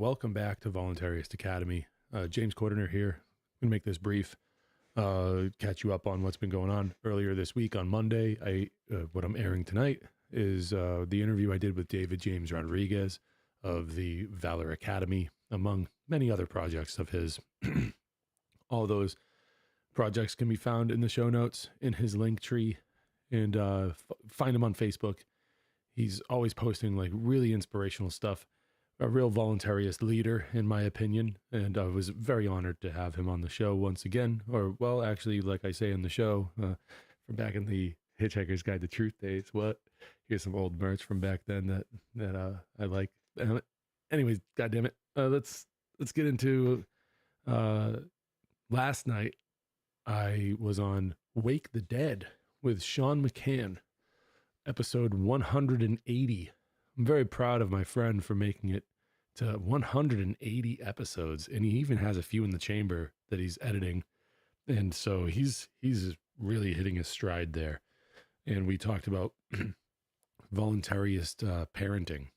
welcome back to Voluntaryist Academy. James Cordiner here. I'm going to make this brief, catch you up on what's been going on. Earlier this week on Monday, what I'm airing tonight is the interview I did with David James Rodriguez of the Valor Academy, among many other projects of his. All those projects can be found in the show notes in his link tree, and find him on Facebook. He's always posting like really inspirational stuff. A real voluntarist leader, in my opinion, and I was very honored to have him on the show once again. Or, well, actually, like I say in the show, from back in the Hitchhiker's Guide to Truth days. What? Here's some old merch from back then that I like. Anyways, goddamn it, let's get into last night. I was on Wake the Dead with Sean McCann, episode 180. I'm very proud of my friend for making it to 180 episodes, and he even has a few in the chamber that he's editing. And so he's really hitting his stride there. And we talked about voluntarist parenting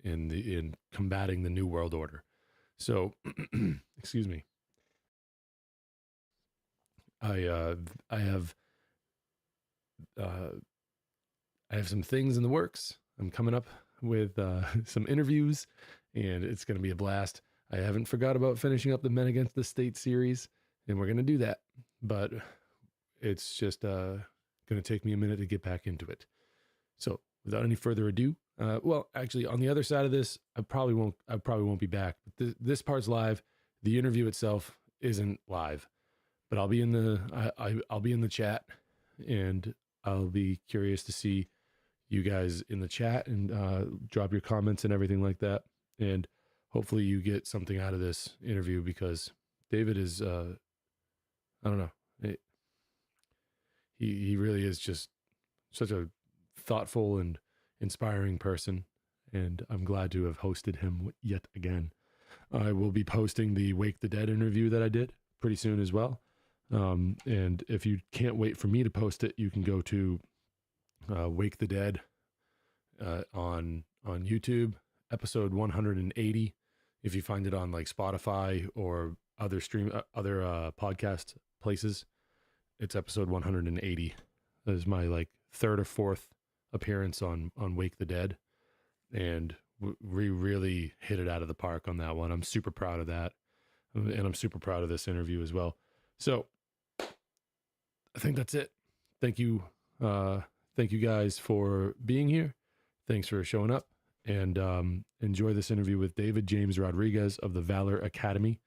in combating the New World Order. So, excuse me. I have some things in the works. I'm coming up with some interviews, and it's going to be a blast. I haven't forgot about finishing up the Men Against the State series, and we're going to do that. But it's just going to take me a minute to get back into it. So without any further ado, well, actually, on the other side of this, I probably won't be back. This part's live. The interview itself isn't live, but I'll be in the chat, and I'll be curious to see you guys in the chat and drop your comments and everything like that. And hopefully you get something out of this interview, because David is, I don't know. He really is just such a thoughtful and inspiring person. And I'm glad to have hosted him yet again. I will be posting the Wake the Dead interview that I did pretty soon as well. And if you can't wait for me to post it, you can go to Wake the Dead on YouTube, episode 180. If you find it on like Spotify or other podcast places, it's episode 180. That is my like third or fourth appearance on Wake the Dead, and we really hit it out of the park on that one. I'm super proud of that, and I'm super proud of this interview as well. So I think that's it. Thank you guys for being here. Thanks for showing up, and enjoy this interview with David James Rodriguez of the Valor Academy.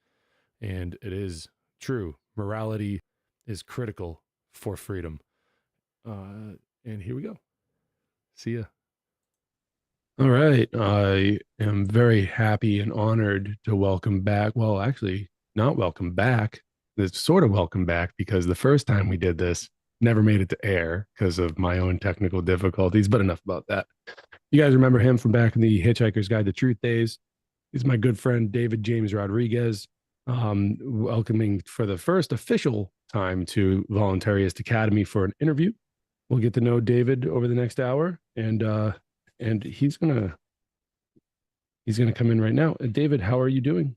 And it is true. Morality is critical for freedom. And here we go. See ya. All right. I am very happy and honored to welcome back. Well, actually, not welcome back. It's sort of welcome back, because the first time we did this, never made it to air because of my own technical difficulties, but enough about that. You guys remember him from back in the Hitchhiker's Guide to Truth days. He's my good friend, David James Rodriguez, welcoming for the first official time to Voluntaryist Academy for an interview. We'll get to know David over the next hour, and he's gonna come in right now. David, how are you doing?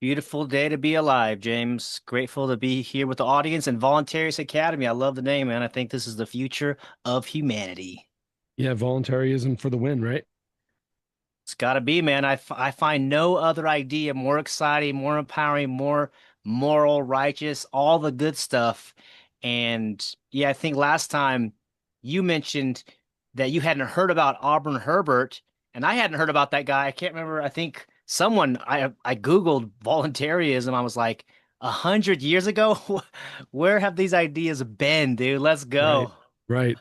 Beautiful day to be alive, James. Grateful to be here with the audience and Voluntaryist Academy. I love the name, man. I think this is the future of humanity. Yeah, voluntarism for the win, right? It's got to be, man. I find no other idea more exciting, more empowering, more moral, righteous, all the good stuff. And yeah, I think last time you mentioned that you hadn't heard about Auburn Herbert, and I hadn't heard about that guy. I can't remember. I think I Googled voluntarism. I was like, 100 years ago? Where have these ideas been, dude? Let's go. Right.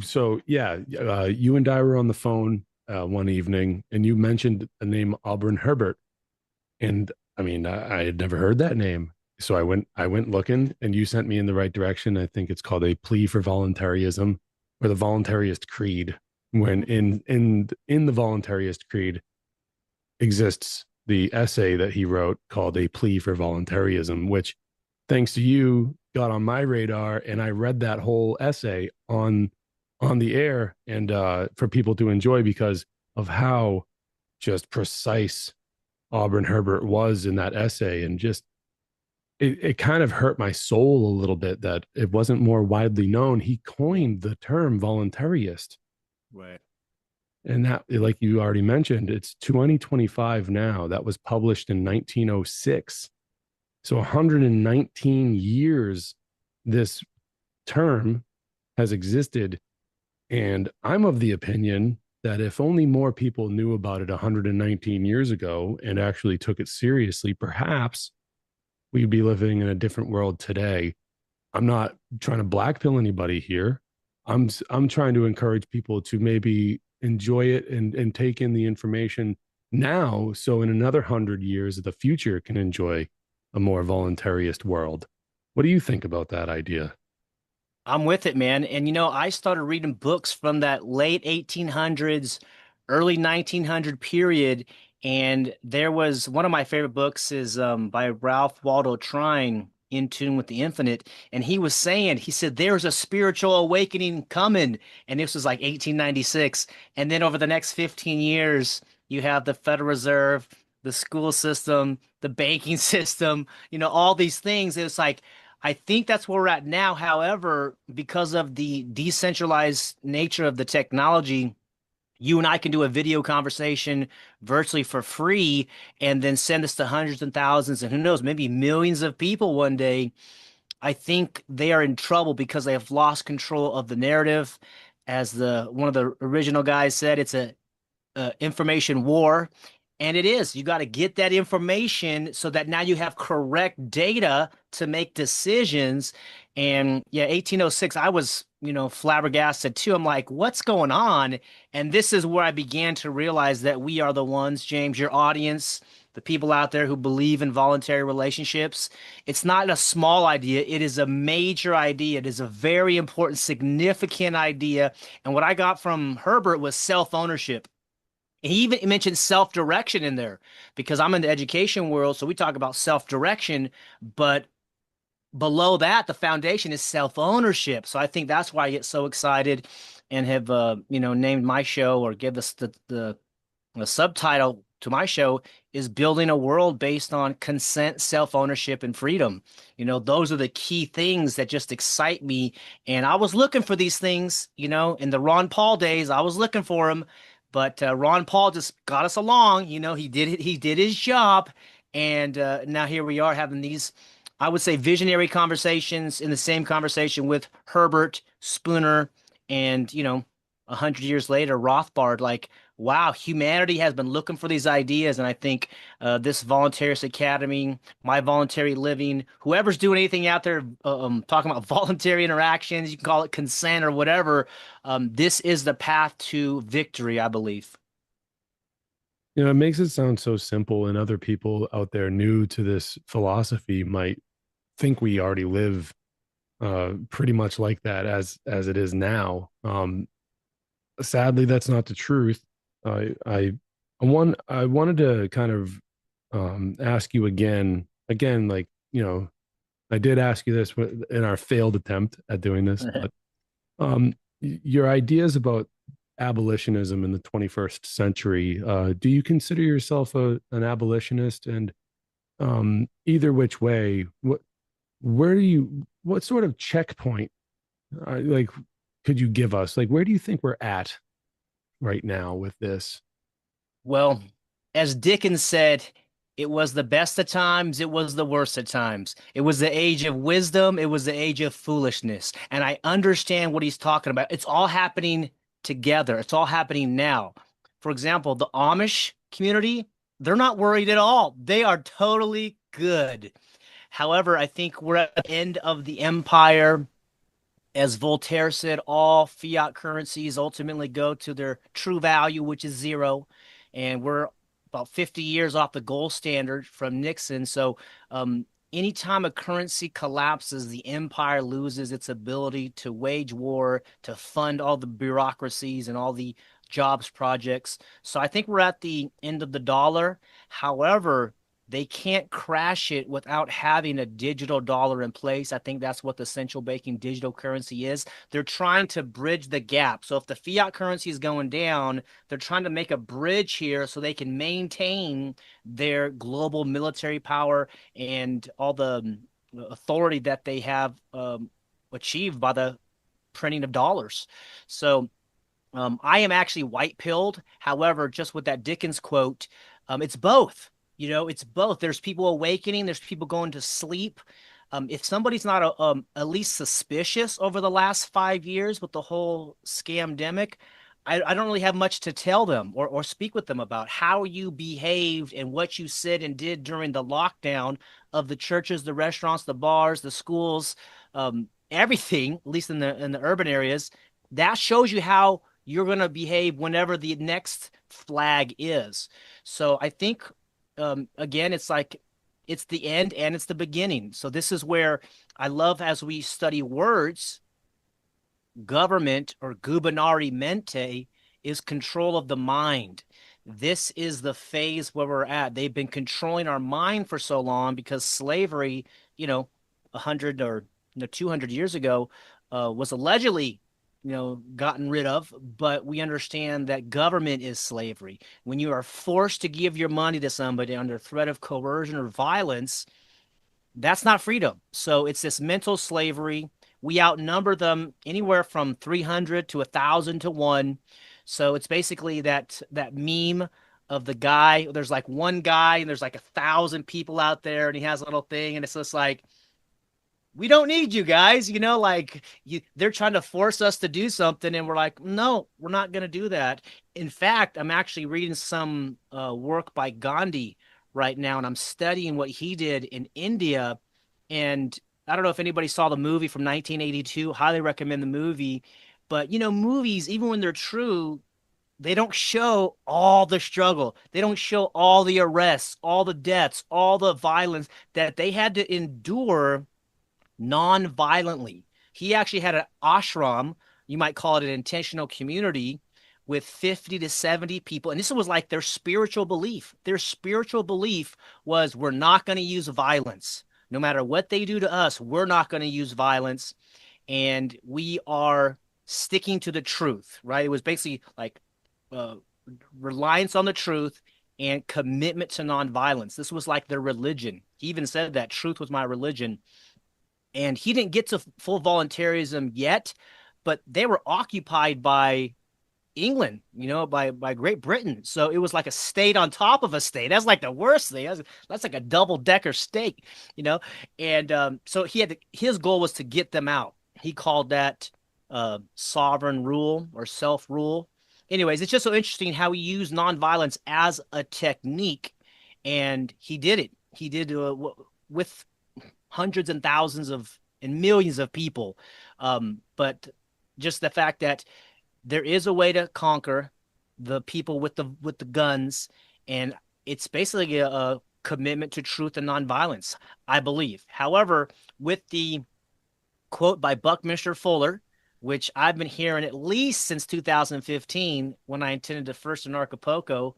So yeah, you and I were on the phone one evening, and you mentioned the name Auburn Herbert, and I mean, I had never heard that name, so I went looking, and you sent me in the right direction. I think it's called A Plea for Voluntarism, or the Voluntarist Creed. When in the Voluntarist Creed exists the essay that he wrote called A Plea for Voluntarism, which, thanks to you, got on my radar, and I read that whole essay on the air, and for people to enjoy, because of how just precise Auburn Herbert was in that essay, and just it kind of hurt my soul a little bit that it wasn't more widely known. He coined the term voluntarist. Right. And that, like you already mentioned, it's 2025 now. That was published in 1906. So 119 years this term has existed. And I'm of the opinion that if only more people knew about it 119 years ago and actually took it seriously, perhaps we'd be living in a different world today. I'm not trying to blackpill anybody here. I'm trying to encourage people to maybe enjoy it and take in the information now, so in another 100 years, the future can enjoy a more voluntarist world. What do you think about that idea? I'm with it, man. And I started reading books from that late 1800s, early 1900 period. And there was one of my favorite books is by Ralph Waldo Trine, In Tune with the Infinite. And he said, there's a spiritual awakening coming. And this was like 1896. And then over the next 15 years, you have the Federal Reserve, the school system, the banking system, all these things. It's like, I think that's where we're at now. However, because of the decentralized nature of the technology, you and I can do a video conversation virtually for free and then send this to hundreds and thousands and who knows, maybe millions of people one day. I think they are in trouble because they have lost control of the narrative. As the one of the original guys said, it's a information war. And it is. You got to get that information so that now you have correct data to make decisions. And yeah, 1806, I was, flabbergasted too. I'm like, what's going on? And this is where I began to realize that we are the ones, James, your audience, the people out there who believe in voluntary relationships. It's not a small idea, it is a major idea. It is a very important, significant idea. And what I got from Herbert was self-ownership. He even mentioned self-direction in there because I'm in the education world, so we talk about self-direction, but below that, the foundation is self-ownership. So I think that's why I get so excited and have named my show or give us the subtitle to my show is Building a World Based on Consent, Self-Ownership, and Freedom. Those are the key things that just excite me. And I was looking for these things, in the Ron Paul days, I was looking for them. But Ron Paul just got us along. He did his job. And now here we are having these, I would say, visionary conversations in the same conversation with Herbert, Spooner, and, 100 years later, Rothbard. Like, wow, humanity has been looking for these ideas, and I think this Voluntarist Academy, my voluntary living, whoever's doing anything out there talking about voluntary interactions, you can call it consent or whatever, this is the path to victory, I believe. It makes it sound so simple, and other people out there new to this philosophy might think we already live pretty much like that as it is now. Sadly, that's not the truth. I wanted to kind of ask you again, like, I did ask you this in our failed attempt at doing this, but your ideas about abolitionism in the 21st century. Do you consider yourself an abolitionist? And either which way, what sort of checkpoint, like, could you give us? Like, where do you think we're at right now with this? Well, as Dickens said, it was the best of times, it was the worst of times. It was the age of wisdom, it was the age of foolishness. And I understand what he's talking about. It's all happening together, it's all happening now. For example, the Amish community, they're not worried at all. They are totally good. However, I think we're at the end of the empire. As Voltaire said, all fiat currencies ultimately go to their true value, which is zero. And we're about 50 years off the gold standard from Nixon. So, anytime a currency collapses, the empire loses its ability to wage war, to fund all the bureaucracies and all the jobs projects. So, I think we're at the end of the dollar. However, they can't crash it without having a digital dollar in place. I think that's what the central banking digital currency is. They're trying to bridge the gap. So if the fiat currency is going down, they're trying to make a bridge here so they can maintain their global military power and all the authority that they have achieved by the printing of dollars. So I am actually white pilled. However, just with that Dickens quote, it's both. It's both. There's people awakening, there's people going to sleep. If somebody's not at least suspicious over the last 5 years with the whole scamdemic, I don't really have much to tell them or speak with them about how you behaved and what you said and did during the lockdown of the churches, the restaurants, the bars, the schools, everything, at least in the urban areas. That shows you how you're going to behave whenever the next flag is. So I think, again, it's like it's the end and it's the beginning. So this is where I love as we study words, government or gubernari mente is control of the mind. This is the phase where we're at. They've been controlling our mind for so long because slavery, 100 or 200 years ago, was allegedly gotten rid of, but we understand that government is slavery. When you are forced to give your money to somebody under threat of coercion or violence, that's not freedom. So it's this mental slavery. We outnumber them anywhere from 300 to 1,000 to 1. So it's basically that meme of the guy. There's like one guy and there's like 1,000 people out there, and he has a little thing, and it's just like, we don't need you guys, they're trying to force us to do something, and we're like, no, we're not going to do that. In fact, I'm actually reading some work by Gandhi right now, and I'm studying what he did in India. And I don't know if anybody saw the movie from 1982. Highly recommend the movie. But movies, even when they're true, they don't show all the struggle. They don't show all the arrests, all the deaths, all the violence that they had to endure non-violently. He actually had an ashram, you might call it an intentional community, with 50 to 70 people. And this was like their spiritual belief. Their spiritual belief was, we're not going to use violence. No matter what they do to us, we're not going to use violence. And we are sticking to the truth, right? It was basically like uh, reliance on the truth and commitment to nonviolence. This was like their religion. He even said that truth was my religion. And he didn't get to full voluntarism yet, but they were occupied by England, by Great Britain. So it was like a state on top of a state. That's like the worst thing. That's like a double decker state, you know. And so his goal was to get them out. He called that sovereign rule or self rule. Anyways, it's just so interesting how he used nonviolence as a technique, and he did it. He did with hundreds and thousands of and millions of people. But just the fact that there is a way to conquer the people with the guns, and it's basically a commitment to truth and nonviolence, I believe. However, with the quote by Buckminster Fuller, which I've been hearing at least since 2015 when I attended the first in Acapulco,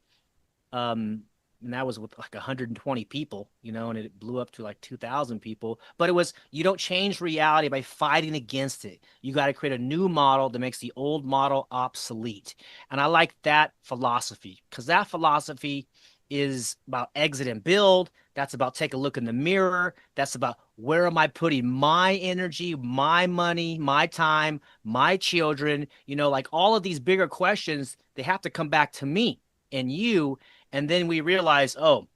and that was with like 120 people, and it blew up to like 2,000 people. But it was, you don't change reality by fighting against it. You got to create a new model that makes the old model obsolete. And I like that philosophy because that philosophy is about exit and build. That's about take a look in the mirror. That's about, where am I putting my energy, my money, my time, my children? Like all of these bigger questions, they have to come back to me and you. And then we realize, oh,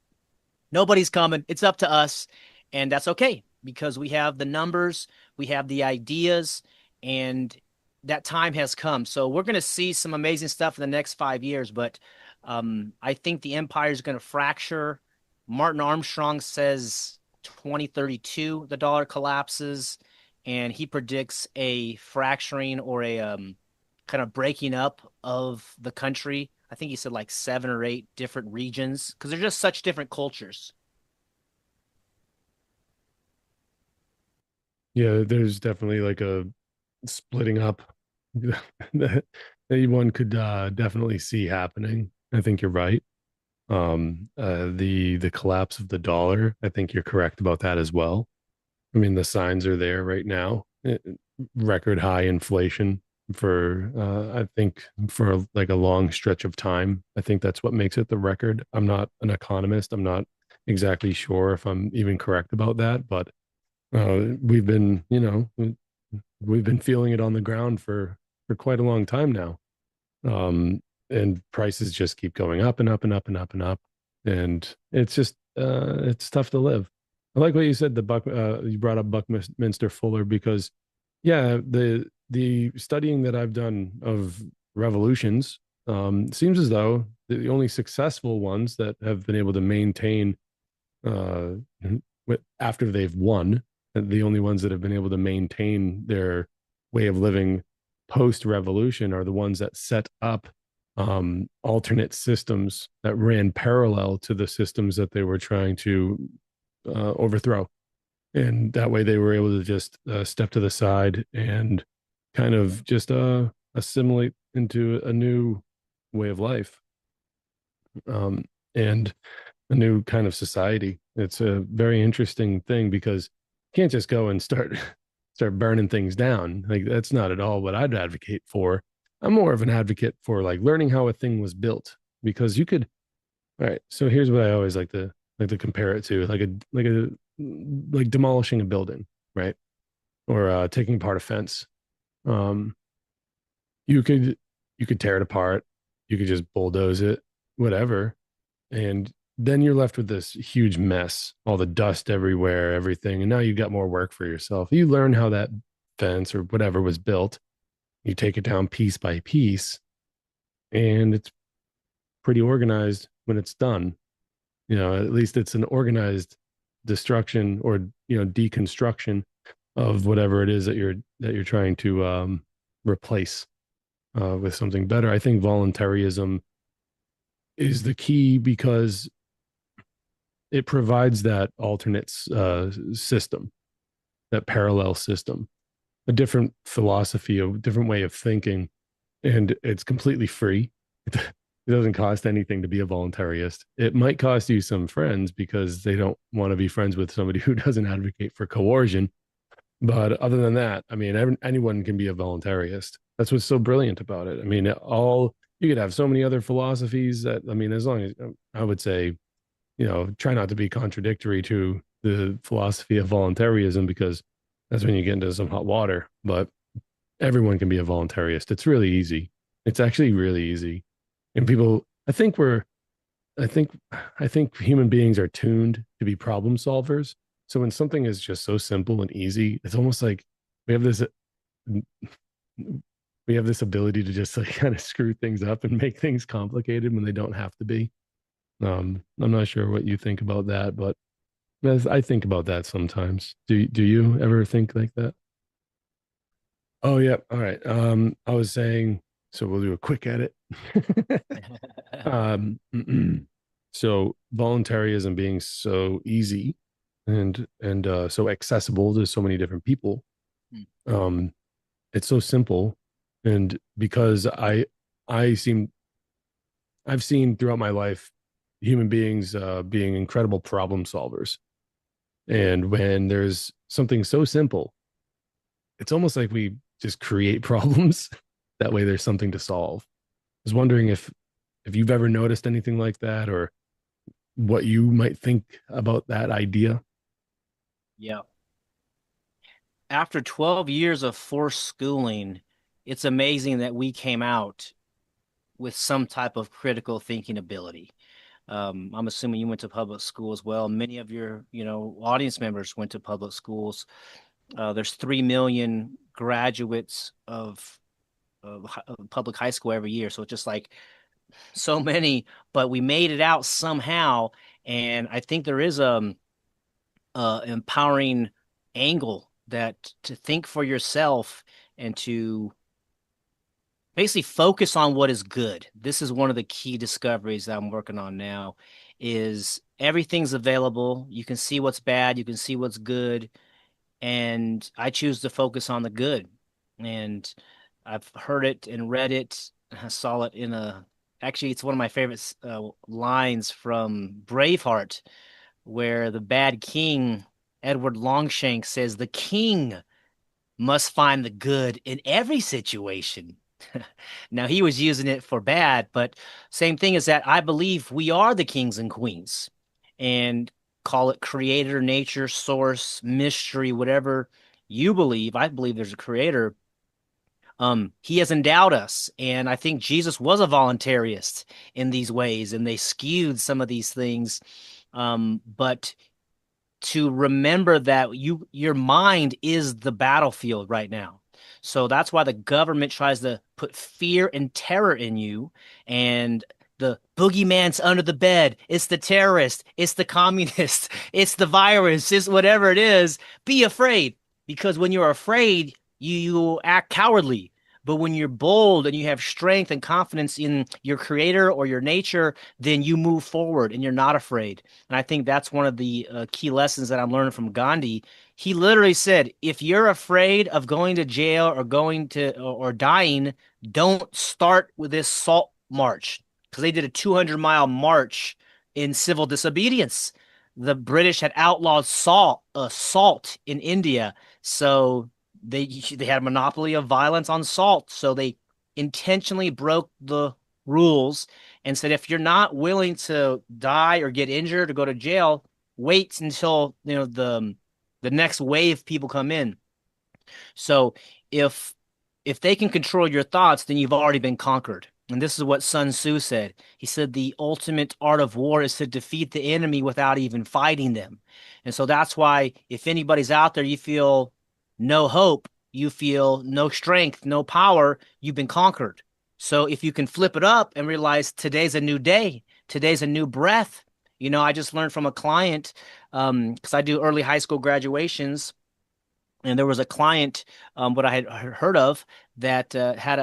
nobody's coming. It's up to us. And that's okay because we have the numbers, we have the ideas, and that time has come. So we're going to see some amazing stuff in the next 5 years. But I think the empire is going to fracture. Martin Armstrong says 2032, the dollar collapses, and he predicts a fracturing or a kind of breaking up of the country. I think he said like 7 or 8 different regions because they're just such different cultures. Yeah, there's definitely like a splitting up that one could definitely see happening. I think you're right. The collapse of the dollar. I think you're correct about that as well. I mean, the signs are there right now. Record high inflation for I think for like a long stretch of time. I think that's what makes it the record. I'm not an economist. I'm not exactly sure if I'm even correct about that, but we've been, we've been feeling it on the ground for quite a long time now. Um, and prices just keep going up and up and up and up and up, and it's tough to live. I like what you said. You brought up Buckminster Fuller because, yeah, the studying that I've done of revolutions seems as though the only successful ones that have been able to maintain uh, after they've won, the only ones that have been able to maintain their way of living post revolution are the ones that set up alternate systems that ran parallel to the systems that they were trying to overthrow. And that way they were able to just step to the side and kind of just assimilate into a new way of life. And a new kind of society. It's a very interesting thing because you can't just go and start burning things down. Like that's not at all what I'd advocate for. I'm more of an advocate for like learning how a thing was built because you could. All right, so here's what I always like to compare it to, like demolishing a building, right? Or taking apart a fence. Um, you could you could tear it apart, you could just bulldoze it, whatever, and then you're left with this huge mess, all the dust everywhere, everything. And now you've got more work for yourself. You learn how that fence or whatever was built. You take it down piece by piece, and it's pretty organized when it's done. At least it's an organized destruction or deconstruction of whatever it is that you're trying to replace with something better. I think voluntarism is the key because it provides that alternate system, that parallel system, a different philosophy, a different way of thinking, and it's completely free. It doesn't cost anything to be a voluntarist. It might cost you some friends because they don't want to be friends with somebody who doesn't advocate for coercion. But other than that, I mean, anyone can be a voluntarist. That's what's so brilliant about it. I mean, all you could have so many other philosophies that, I mean, as long as I would say, try not to be contradictory to the philosophy of voluntarism because that's when you get into some hot water. But everyone can be a voluntarist. It's really easy. It's actually really easy. And people, I think, I think human beings are tuned to be problem solvers. So when something is just so simple and easy, it's almost like we have this we have this ability to just like kind of screw things up and make things complicated when they don't have to be. I'm not sure what you think about that, but I think about that sometimes. Do you ever think like that? Oh yeah. All right. I was saying, so we'll do a quick edit. um, so voluntarism being so easy and so accessible to so many different people. Um, it's so simple, and because I've seen throughout my life human beings being incredible problem solvers. And when there's something so simple, it's almost like we just create problems. That way there's something to solve. I was wondering if you've ever noticed anything like that or what you might think about that idea. Yeah. After 12 years of forced schooling, it's amazing that we came out with some type of critical thinking ability. I'm assuming you went to public school as well. Many of your, audience members went to public schools. There's 3 million graduates of public high school every year. So it's just like so many, but we made it out somehow. And I think there is empowering angle that to think for yourself and to basically focus on what is good. This is one of the key discoveries that I'm working on now is everything's available. You can see what's bad, you can see what's good, and I choose to focus on the good. And I've heard it and read it. I saw it in Actually, it's one of my favorite lines from Braveheart, where the bad king, Edward Longshanks, says, "The king must find the good in every situation." Now, he was using it for bad, but same thing is that I believe we are the kings and queens, and call it creator, nature, source, mystery, whatever you believe. I believe there's a creator. He has endowed us, and I think Jesus was a voluntarist in these ways, and they skewed some of these things. But to remember that your mind is the battlefield right now. So that's why the government tries to put fear and terror in you, and the boogeyman's under the bed. It's the terrorist, it's the communist, it's the virus, it's whatever it is. Be afraid, because when you're afraid, you act cowardly. But when you're bold and you have strength and confidence in your creator or your nature, then you move forward and you're not afraid. And I think that's one of the key lessons that I'm learning from Gandhi. He literally said, if you're afraid of going to jail or going to or dying, don't start with this salt march, because they did a 200-mile march in civil disobedience. The British had outlawed salt in India, so they had a monopoly of violence on salt. So they intentionally broke the rules and said, if you're not willing to die or get injured or go to jail, wait until the next wave people come in. So if if they can control your thoughts, then you've already been conquered. And this is what Sun Tzu said. He said the ultimate art of war is to defeat the enemy without even fighting them. And so that's why if anybody's out there, you feel no hope, you feel no strength, no power, you've been conquered. So if you can flip it up and realize today's a new day, today's a new breath. I just learned from a client, because I do early high school graduations, and there was a client, what I had heard of, that had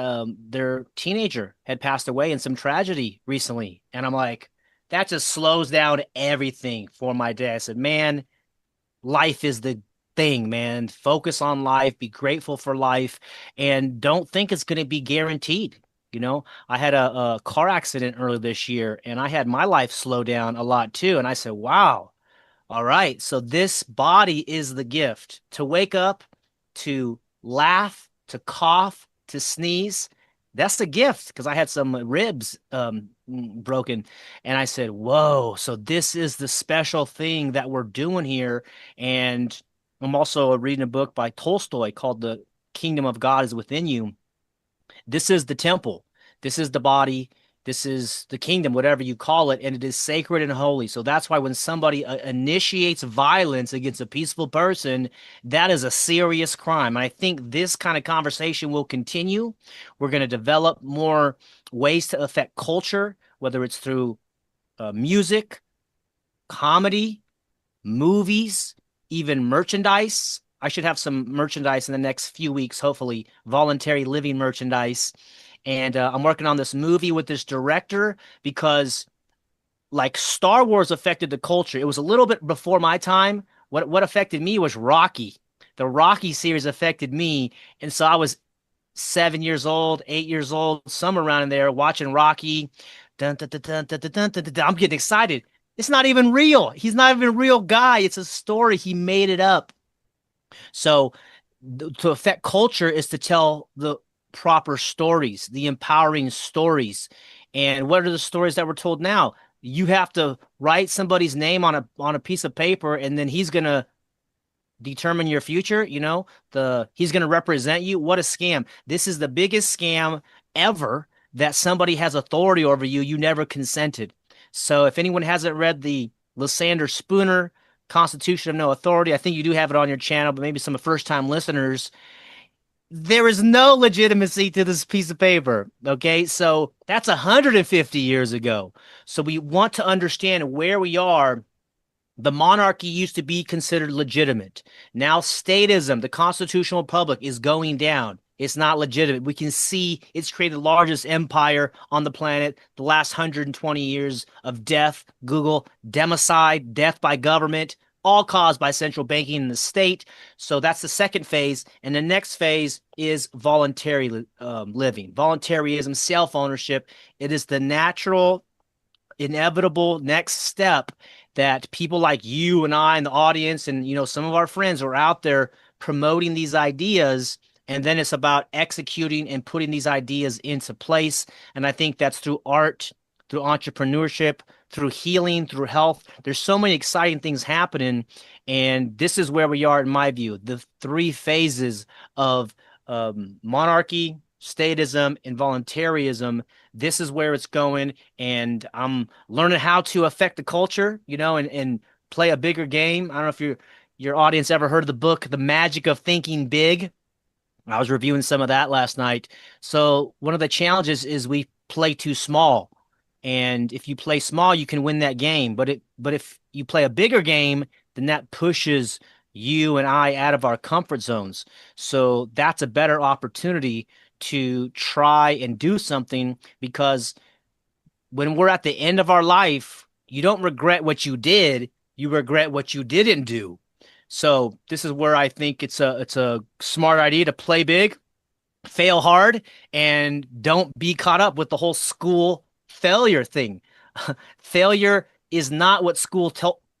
their teenager had passed away in some tragedy recently. And I'm like, that just slows down everything for my day. I said, man, life is the thing, man. Focus on life, be grateful for life, and don't think it's going to be guaranteed. I had a car accident earlier this year, and I had my life slow down a lot too. And I said, wow, all right. So this body is the gift to wake up, to laugh, to cough, to sneeze. That's the gift, because I had some ribs broken. And I said, whoa, so this is the special thing that we're doing here. And I'm also reading a book by Tolstoy called The Kingdom of God is Within You. This is the temple. This is the body. This is the kingdom, whatever you call it, and it is sacred and holy. So that's why when somebody initiates violence against a peaceful person, that is a serious crime. And I think this kind of conversation will continue. We're going to develop more ways to affect culture, whether it's through music, comedy, movies, even merchandise. I should have some merchandise in the next few weeks, hopefully, voluntary living merchandise. And I'm working on this movie with this director, because like Star Wars affected the culture. It was a little bit before my time. What affected me was Rocky. The Rocky series affected me. And so I was 7 years old, 8 years old, somewhere around in there, watching Rocky. Dun, dun, dun, dun, dun, dun, dun, dun, dun. I'm getting excited. It's not even real. He's not even a real guy. It's a story. He made it up. So to affect culture is to tell the proper stories, the empowering stories. And what are the stories that we're told now? You have to write somebody's name on a piece of paper, and then he's gonna determine your future. He's gonna represent you. What a scam! This is the biggest scam ever, that somebody has authority over you. You never consented. So if anyone hasn't read the Lysander Spooner Constitution of No Authority, I think you do have it on your channel, but maybe some first-time listeners, there is no legitimacy to this piece of paper. Okay, so that's 150 years ago. So we want to understand where we are. The monarchy used to be considered legitimate. Now statism, the constitutional republic, is going down. It's not legitimate. We can see it's created the largest empire on the planet. The last 120 years of death, Google, democide, death by government, all caused by central banking in the state. So that's the second phase. And the next phase is voluntary living, voluntarism, self-ownership. It is the natural inevitable next step that people like you and I and the audience and some of our friends are out there promoting these ideas, and then it's about executing and putting these ideas into place. And I think that's through art, through entrepreneurship, through healing, through health. There's so many exciting things happening, and this is where we are in my view, the three phases of monarchy, statism, and voluntarism. This is where it's going, and I'm learning how to affect the culture, and play a bigger game. I don't know if your audience ever heard of the book, The Magic of Thinking Big. I was reviewing some of that last night. So one of the challenges is we play too small. And if you play small, you can win that game. But if you play a bigger game, then that pushes you and I out of our comfort zones. So that's a better opportunity to try and do something, because when we're at the end of our life, you don't regret what you did, you regret what you didn't do. So this is where I think it's a smart idea to play big, fail hard, and don't be caught up with the whole school failure thing. Failure is not what school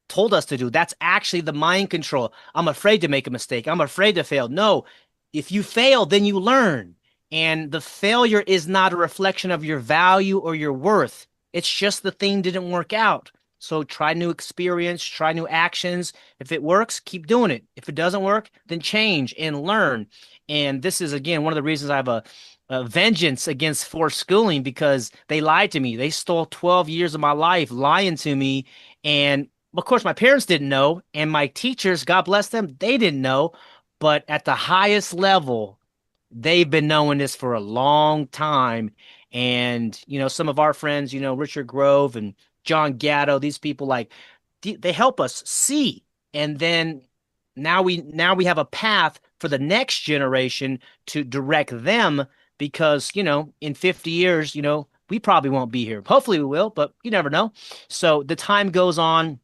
told us to do. That's actually the mind control. I'm afraid to make a mistake. I'm afraid to fail. No, if you fail, then you learn. And the failure is not a reflection of your value or your worth. It's just the thing didn't work out. So try new experience, try new actions. If it works, keep doing it. If it doesn't work, then change and learn. And this is, again, one of the reasons I have a vengeance against forced schooling, because they lied to me. They stole 12 years of my life lying to me. And of course, my parents didn't know. And my teachers, God bless them, they didn't know. But at the highest level, they've been knowing this for a long time. And, some of our friends, Richard Grove and John Gatto, these people, like, they help us see. And then now we have a path for the next generation to direct them, because, in 50 years, we probably won't be here. Hopefully we will, but you never know. So the time goes on.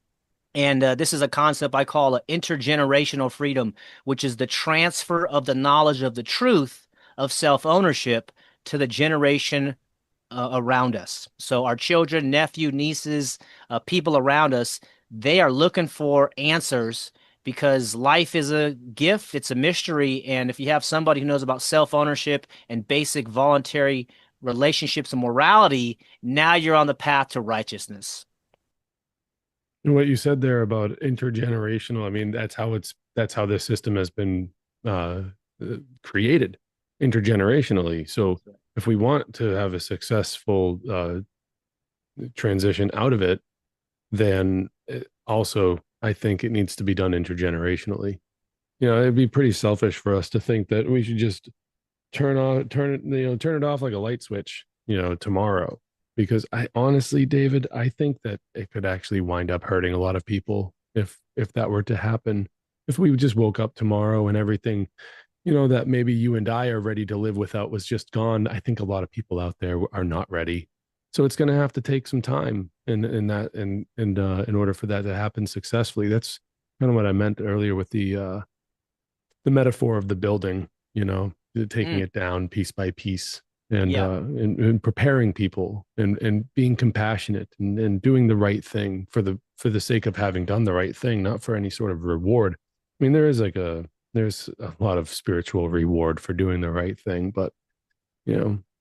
And this is a concept I call intergenerational freedom, which is the transfer of the knowledge of the truth of self-ownership to the generation around us. So our children, nephew, nieces, people around us, they are looking for answers, because life is a gift, it's a mystery. And if you have somebody who knows about self-ownership and basic voluntary relationships and morality, now you're on the path to righteousness. And what you said there about intergenerational, I mean, that's how this system has been uh, created intergenerationally. So if we want to have a successful transition out of it, then also I think it needs to be done intergenerationally. It'd be pretty selfish for us to think that we should just turn it off like a light switch, tomorrow. Because I honestly, David, I think that it could actually wind up hurting a lot of people if that were to happen. If we just woke up tomorrow and everything, that maybe you and I are ready to live without was just gone, I think a lot of people out there are not ready. So it's going to have to take some time in order for that to happen successfully. That's kind of what I meant earlier with the metaphor of the building, taking Mm, it down piece by piece, yeah. and preparing people, and being compassionate, and doing the right thing for the sake of having done the right thing, not for any sort of reward. I mean, there's a lot of spiritual reward for doing the right thing, but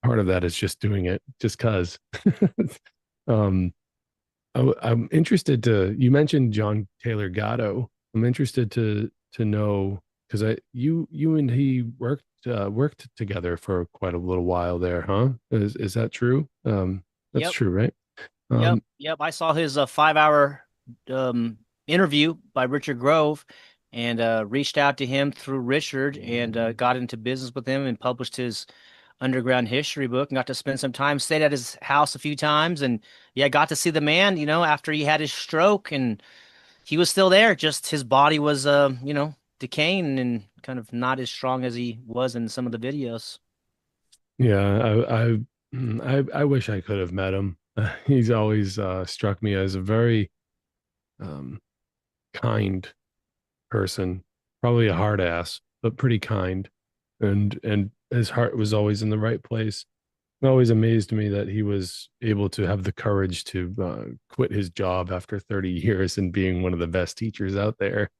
part of that is just doing it just cause. um, I'm interested to. You mentioned John Taylor Gatto. I'm interested to know, because you and he worked together for quite a little while there, huh? Is that true? That's Yep. true, right? Yep. Um, Yep. I saw his 5 hour um, interview by Richard Grove, and reached out to him through Richard, and got into business with him and published his underground history book, and got to spend some time, stayed at his house a few times. And yeah, got to see the man, after he had his stroke, and he was still there. Just his body was, decaying and kind of not as strong as he was in some of the videos. yeah, I wish I could have met him. He's always struck me as a very um kind person, probably a hard ass, but pretty kind. And his heart was always in the right place. It always amazed me that he was able to have the courage to quit his job after 30 years and being one of the best teachers out there.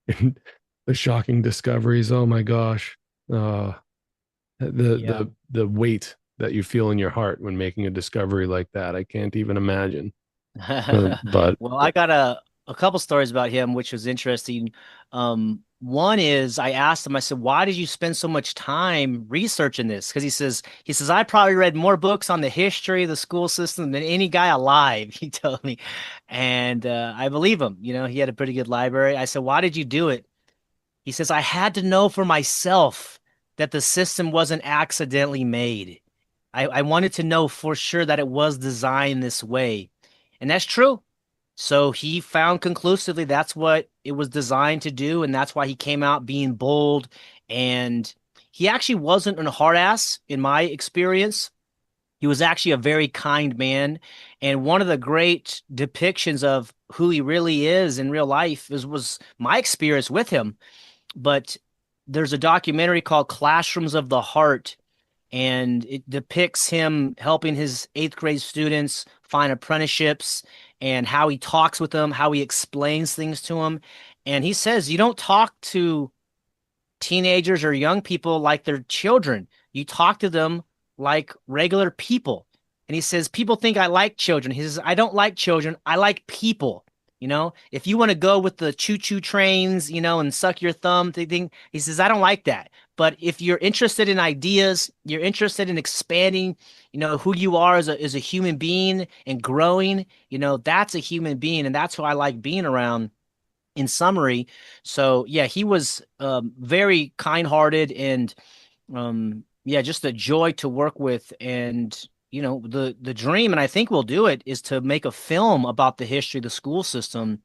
And the shocking discoveries, oh my gosh. Uh, Yeah. the weight that you feel in your heart when making a discovery like that, I can't even imagine. But Well, I got a couple stories about him, which was interesting. One is I asked him, I said, why did you spend so much time researching this? Because he says, I probably read more books on the history of the school system than any guy alive, he told me. And I believe him. You know, he had a pretty good library. I said, why did you do it? He says, I had to know for myself that the system wasn't accidentally made. I wanted to know for sure that it was designed this way. And that's true. So he found conclusively that's what it was designed to do, and that's why he came out being bold. And he actually wasn't a hard ass in my experience. He was actually a very kind man. And one of the great depictions of who he really is in real life was my experience with him. But there's a documentary called Classrooms of the Heart, and it depicts him helping his eighth grade students find apprenticeships and how he talks with them, how he explains things to them. And he says, you don't talk to teenagers or young people like they're children. You talk to them like regular people. And he says, people think I like children. He says, I don't like children. I like people. You know, if you want to go with the choo-choo trains, you know, and suck your thumb thing, he says, I don't like that. But if you're interested in ideas, you're interested in expanding, you know, who you are as a human being and growing, you know, that's a human being. And that's who I like being around in summary. So yeah, he was very kind-hearted and yeah, just a joy to work with. And you know, the dream, and I think we'll do it, is to make a film about the history of the school system.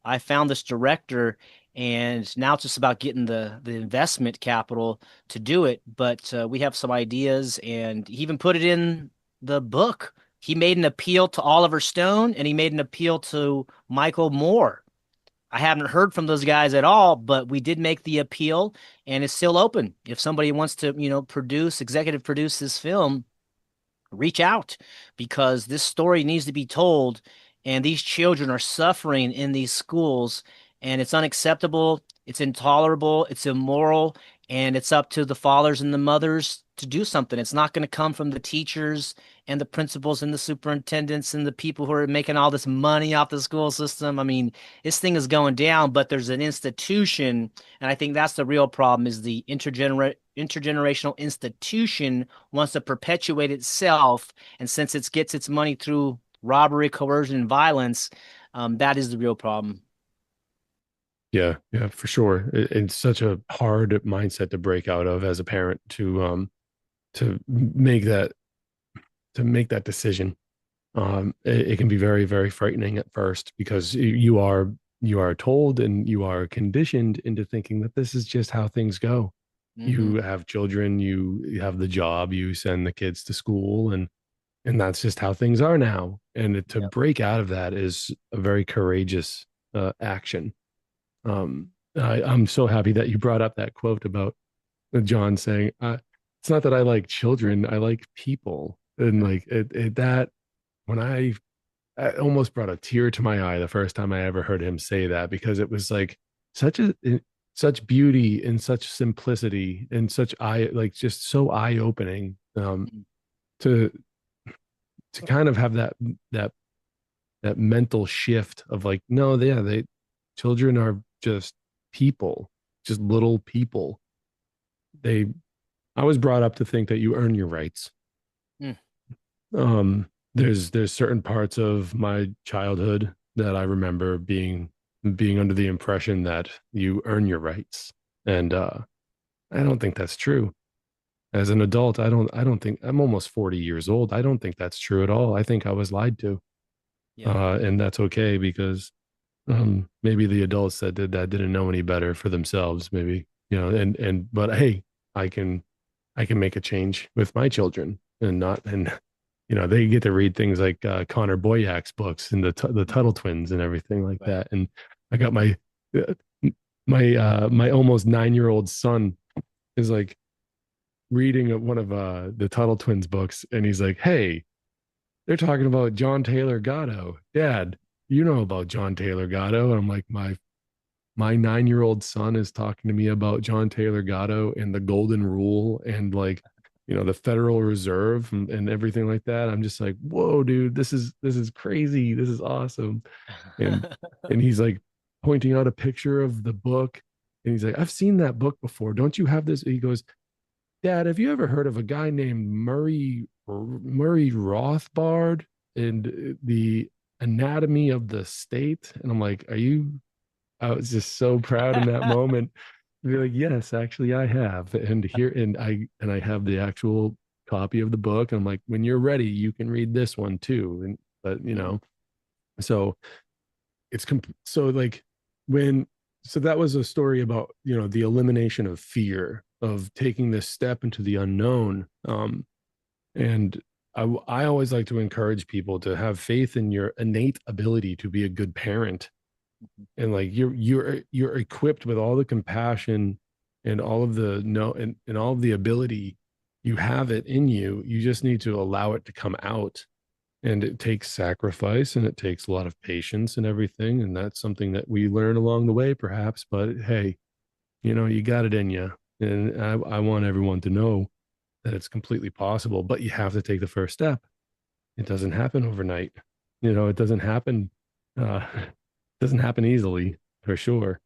I found this director, and now it's just about getting the investment capital to do it. But we have some ideas, and he even put it in the book. He made an appeal to Oliver Stone, and he made an appeal to Michael Moore. I haven't heard from those guys at all, but we did make the appeal, and it's still open. If somebody wants to, you know, executive produce this film, reach out, because this story needs to be told, and these children are suffering in these schools, and it's unacceptable, it's intolerable, it's immoral, and it's up to the fathers and the mothers to do something. It's not going to come from the teachers and the principals and the superintendents and the people who are making all this money off the school system. I mean, this thing is going down, but there's an institution, and I think that's the real problem, is the intergenerational institution wants to perpetuate itself. And since it gets its money through robbery, coercion, and violence, that is the real problem. yeah, yeah, for sure. It's such a hard mindset to break out of as a parent to make that decision. It can be very, very frightening at first because you are told and you are conditioned into thinking that this is just how things go. You Hmm. have children, you have the job, you send the kids to school, and that's just how things are now. And to Yep. break out of that is a very courageous action. I'm so happy that you brought up that quote about John saying, "It's not that I like children, I like people." And like that, when I almost brought a tear to my eye the first time I ever heard him say that, because it was like such a such beauty and such simplicity and such eye, like just so eye opening, to kind of have that that mental shift of like, no, yeah, they children are just people, just little people. They I was brought up to think that you earn your rights. Mm. There's certain parts of my childhood that I remember being under the impression that you earn your rights. And I don't think that's true. As an adult, I don't think I'm almost 40 years old. I don't think that's true at all. I think I was lied to. Yep. And that's okay because maybe the adults that did that didn't know any better for themselves, maybe, but hey, I can I can make a change with my children and not and they get to read things like Connor Boyak's books and the Tuttle twins and everything like Right. that. And I got uh, my almost 9 year old son is like reading one of the Tuttle Twins books, and he's like, "Hey, they're talking about John Taylor Gatto. Dad, you know about John Taylor Gatto?" And I'm like, my 9 year old son is talking to me about John Taylor Gatto and the Golden Rule and like, the Federal Reserve and everything like that. I'm just like, whoa, dude, this is crazy. This is awesome. And and he's like pointing out a picture of the book, and he's like, I've seen that book before. Don't you have this? He goes, Dad, have you ever heard of a guy named Murray Rothbard and the Anatomy of the State? And I'm like, are you I was just so proud in that moment. Be like, yes, actually I have. And here and I have the actual copy of the book. I'm like, when you're ready, you can read this one too. And but so so like when so that was a story about, the elimination of fear of taking this step into the unknown. And I always like to encourage people to have faith in your innate ability to be a good parent, and like you're equipped with all the compassion and all of the no and all of the ability. You have it in you, you just need to allow it to come out. And it takes sacrifice, and it takes a lot of patience and everything, and that's something that we learn along the way perhaps, but hey, you got it in you. And I want everyone to know that it's completely possible, but you have to take the first step. It doesn't happen overnight. It doesn't happen easily, for sure.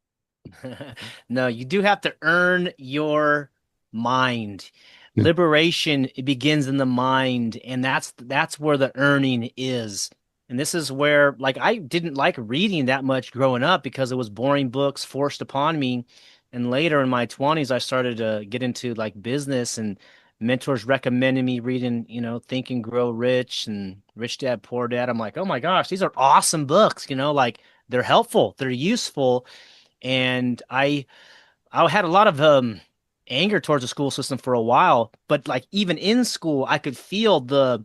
No, you do have to earn your mind. Yeah. Liberation, it begins in the mind, and that's where the earning is. And this is where, like, I didn't like reading that much growing up because it was boring books forced upon me. And later in my 20s, I started to get into like business, and mentors recommended me reading, Think and Grow Rich and Rich Dad Poor Dad. I'm like, oh my gosh, these are awesome books, like they're helpful, they're useful. And I had a lot of anger towards the school system for a while, but like even in school, I could feel the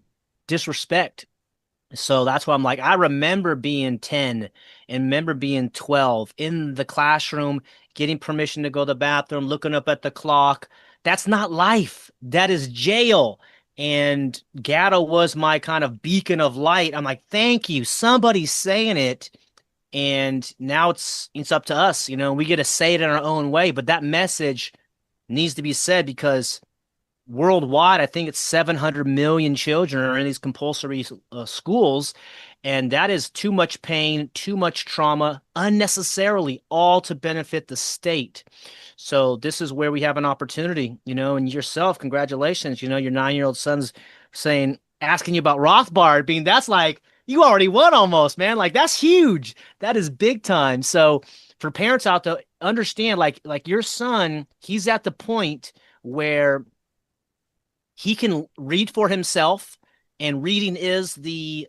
disrespect. So that's why I'm like, I remember being 10 and remember being 12 in the classroom, getting permission to go to the bathroom, looking up at the clock. That's not life. That is jail. And Gatto was my kind of beacon of light. I'm like, thank you. Somebody's saying it. And now it's up to us, we get to say it in our own way, but that message needs to be said because worldwide, I think it's 700 million children are in these compulsory schools, and that is too much pain, too much trauma, unnecessarily, all to benefit the state. So this is where we have an opportunity, and yourself, congratulations, your 9-year-old son's asking you about Rothbard, being that's like you already won almost, man. Like that's huge. That is big time. So for parents out there, understand like your son, he's at the point where he can read for himself, and reading is the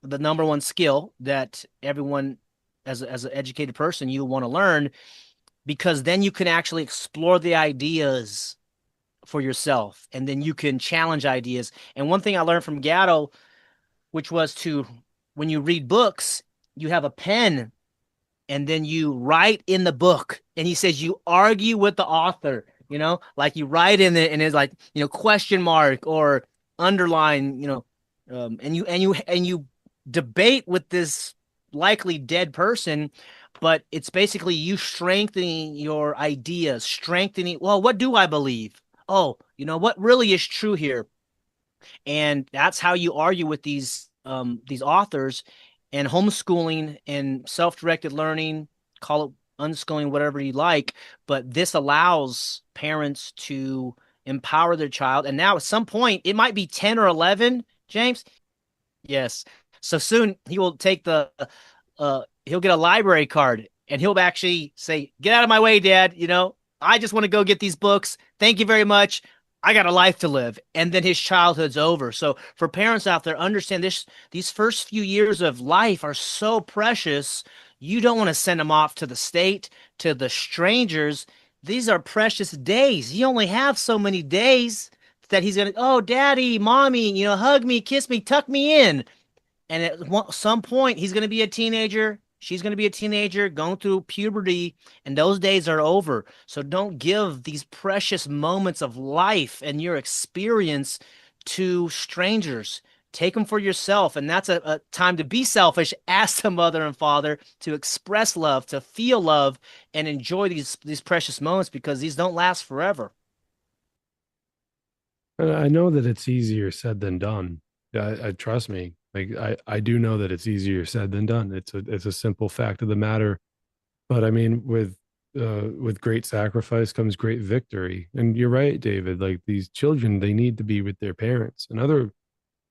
number one skill that everyone as an educated person you want to learn, because then you can actually explore the ideas for yourself, and then you can challenge ideas. And one thing I learned from Gatto, which was to, when you read books, you have a pen and then you write in the book. And he says you argue with the author, like you write in it and it's like, question mark or underline, and you debate with this likely dead person, but it's basically you strengthening your ideas, strengthening, well, what do I believe? Oh, what really is true here? And that's how you argue with these authors. And homeschooling and self-directed learning, call it unschooling, whatever you like, but this allows parents to empower their child. And now at some point it might be 10 or 11, James. Yes. So soon he will take he'll get a library card, and he'll actually say, "Get out of my way, Dad. I just want to go get these books. Thank you very much. I got a life to live." And then his childhood's over. So for parents out there, understand these first few years of life are so precious. You don't want to send them off to the state, to the strangers. These are precious days. You only have so many days that he's going to, oh, daddy, mommy, hug me, kiss me, tuck me in. And at some point, he's going to be a teenager. She's going to be a teenager going through puberty, and those days are over. So don't give these precious moments of life and your experience to strangers. Take them for yourself. And that's a time to be selfish. Ask the mother and father to express love, to feel love, and enjoy these precious moments because these don't last forever. I know that it's easier said than done. I trust me. Like I do know that it's easier said than done. It's a simple fact of the matter. But I mean, with great sacrifice comes great victory. And you're right, David. Like these children, they need to be with their parents. Another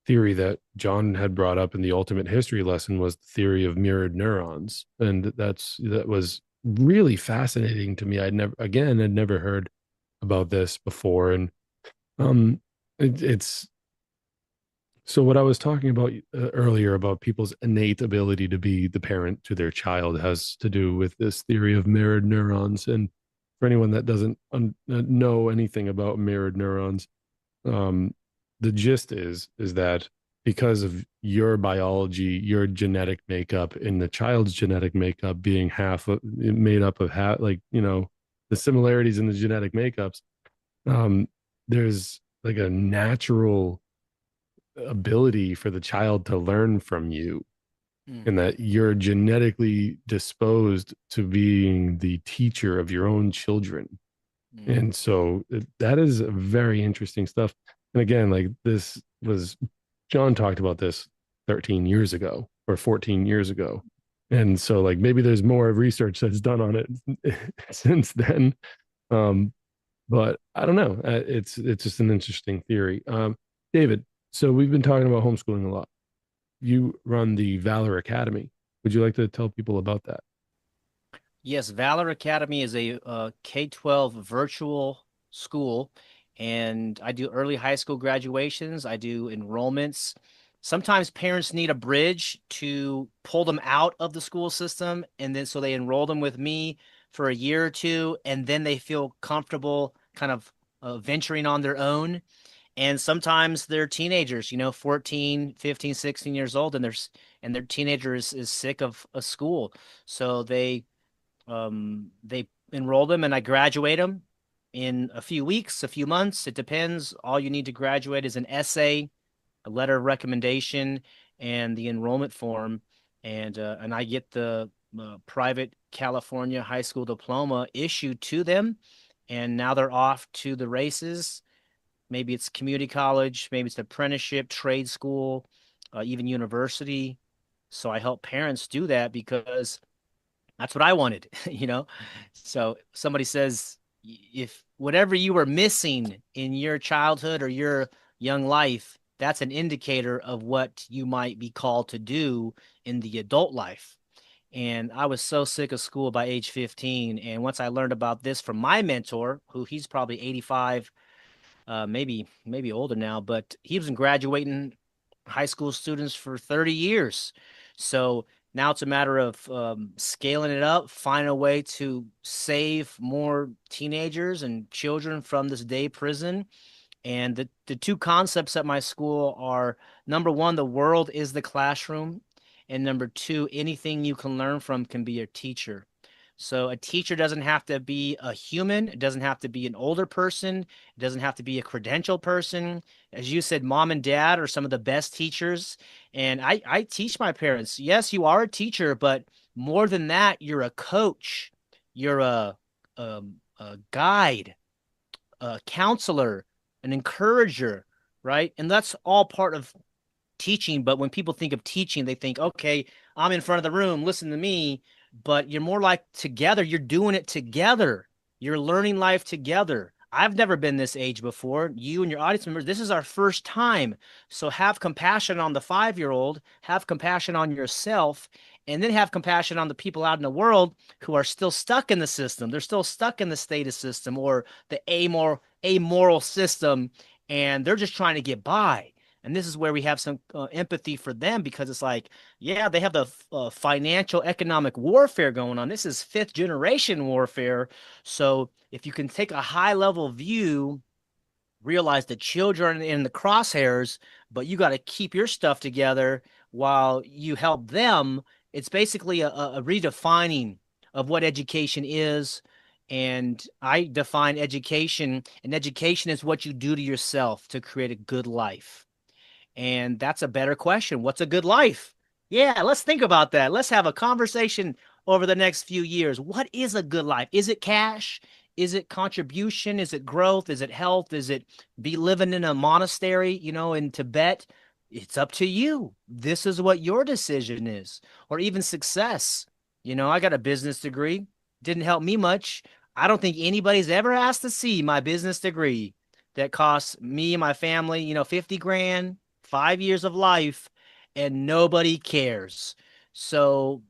theory that John had brought up in the ultimate history lesson was the theory of mirrored neurons. And that was really fascinating to me. I'd never heard about this before. And um it's so what I was talking about earlier about people's innate ability to be the parent to their child has to do with this theory of mirrored neurons. And for anyone that doesn't know anything about mirrored neurons, um, the gist is that because of your biology, your genetic makeup, and the child's genetic makeup being made up of half, like the similarities in the genetic makeups, um, there's like a natural ability for the child to learn from you, Mm, and that you're genetically disposed to being the teacher of your own children. mm. And so that is very interesting stuff. And again, like this was John talked about this 13 years ago or 14 years ago. And so like maybe there's more research that's done on it since then. Um, but I don't know. It's just an interesting theory. David, so we've been talking about homeschooling a lot. You run the Valor Academy. Would you like to tell people about that? Yes, Valor Academy is a K-12 virtual school, and I do early high school graduations. I do enrollments. Sometimes parents need a bridge to pull them out of the school system, and then so they enroll them with me for a year or two, and then they feel comfortable kind of venturing on their own. And sometimes they're teenagers, 14, 15, 16 years old, and their teenager is sick of a school. So they enroll them and I graduate them in a few weeks, a few months. It depends. All you need to graduate is an essay, a letter of recommendation, and the enrollment form. And I get the private California high school diploma issued to them. And now they're off to the races. Maybe it's community college, maybe it's apprenticeship, trade school, even university. So I help parents do that because that's what I wanted, you know? So somebody says, if whatever you were missing in your childhood or your young life, that's an indicator of what you might be called to do in the adult life. And I was so sick of school by age 15. And once I learned about this from my mentor, who he's probably 85, maybe older now, but he was graduating high school students for 30 years. So now it's a matter of scaling it up, find a way to save more teenagers and children from this day prison. And the two concepts at my school are number one, the world is the classroom. And number two, anything you can learn from can be your teacher. So a teacher doesn't have to be a human. It doesn't have to be an older person. It doesn't have to be a credentialed person. As you said, mom and dad are some of the best teachers. And I teach my parents, yes, you are a teacher, but more than that, you're a coach. You're a guide, a counselor, an encourager, right? And that's all part of teaching. But when people think of teaching, they think, okay, I'm in front of the room, listen to me. But you're more like together, you're doing it together. You're learning life together. I've never been this age before. You and your audience members, this is our first time. So have compassion on the 5-year-old, have compassion on yourself, and then have compassion on the people out in the world who are still stuck in the system. They're still stuck in the status system or the amoral system, and they're just trying to get by. And this is where we have some empathy for them because it's like, yeah, they have the financial economic warfare going on. This is fifth generation warfare. So if you can take a high level view, realize the children in the crosshairs, but you got to keep your stuff together while you help them. It's basically a redefining of what education is. And I define education, and education is what you do to yourself to create a good life. And that's a better question. What's a good life? Yeah, let's think about that. Let's have a conversation over the next few years. What is a good life? Is it cash? Is it contribution? Is it growth? Is it health? Is it be living in a monastery, in Tibet? It's up to you. This is what your decision is. Or even success. I got a business degree. Didn't help me much. I don't think anybody's ever asked to see my business degree that costs me and my family, 50 grand, 5 years of life, and nobody cares. So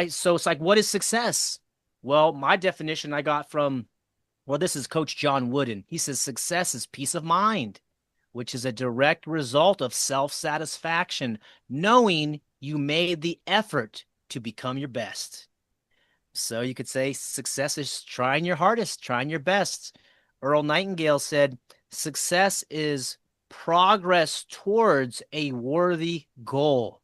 so it's like, what is success? Well, my definition I got from, well, this is Coach John Wooden. He says success is peace of mind, which is a direct result of self-satisfaction, knowing you made the effort to become your best. So you could say success is trying your hardest, trying your best. Earl Nightingale said, success is progress towards a worthy goal.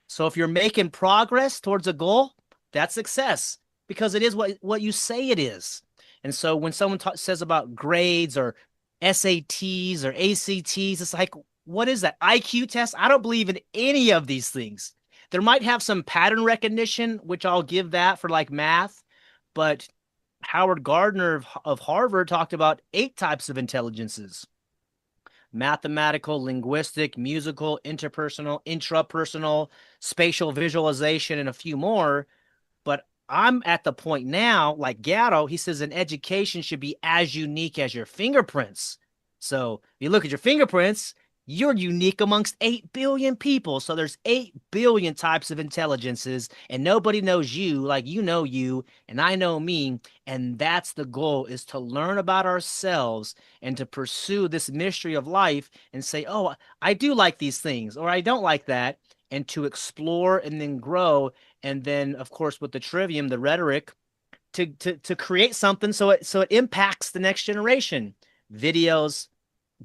So if you're making progress towards a goal, that's success because it is what you say it is. And so when someone says about grades or SATs or ACTs, it's like, what is that? IQ test? I don't believe in any of these things. There might have some pattern recognition, which I'll give that for like math, but Howard Gardner of Harvard talked about 8 types of intelligences: mathematical, linguistic, musical, interpersonal, intrapersonal, spatial visualization, and a few more. But I'm at the point now, like Gatto, he says an education should be as unique as your fingerprints. So if you look at your fingerprints, you're unique amongst 8 billion people. So there's 8 billion types of intelligences, and nobody knows you like you know you, and I know me. And that's the goal, is to learn about ourselves and to pursue this mystery of life and say, oh, I do like these things, or I don't like that, and to explore and then grow. And then, of course, with the trivium, the rhetoric, to create something so it impacts the next generation. Videos,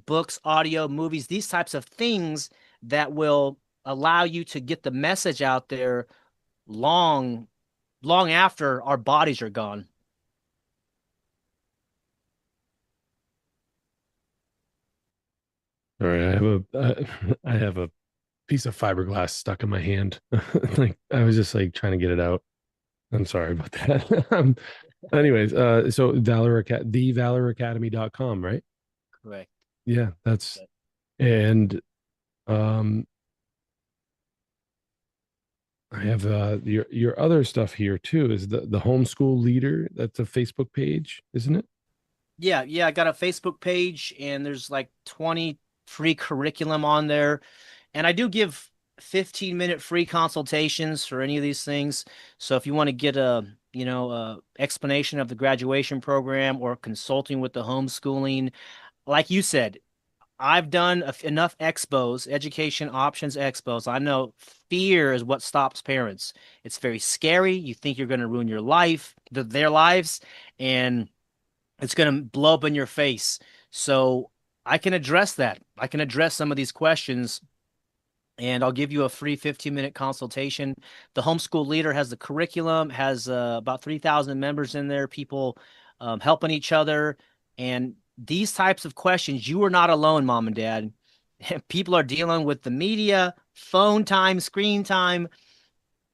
books, audio, movies, these types of things that will allow you to get the message out there long, long after our bodies are gone. All right, I have a piece of fiberglass stuck in my hand. Like I was just like trying to get it out. I'm sorry about that. Anyways, so the valoracademy.com, right? Correct. Yeah, that's and um I have your other stuff here too. Is the homeschool leader? That's a Facebook page, isn't it? Yeah, yeah, I got a Facebook page and there's like 20 free curriculum on there. And I do give 15-minute free consultations for any of these things. So if you want to get a explanation of the graduation program or consulting with the homeschooling, like you said, I've done enough expos, education options expos. I know fear is what stops parents. It's very scary. You think you're going to ruin your life, their lives, and it's going to blow up in your face. So I can address that. I can address some of these questions, and I'll give you a free 15-minute consultation. The homeschool leader has the curriculum, has about 3,000 members in there, people helping each other. And these types of questions, you are not alone, mom and dad. People are dealing with the media, phone time, screen time,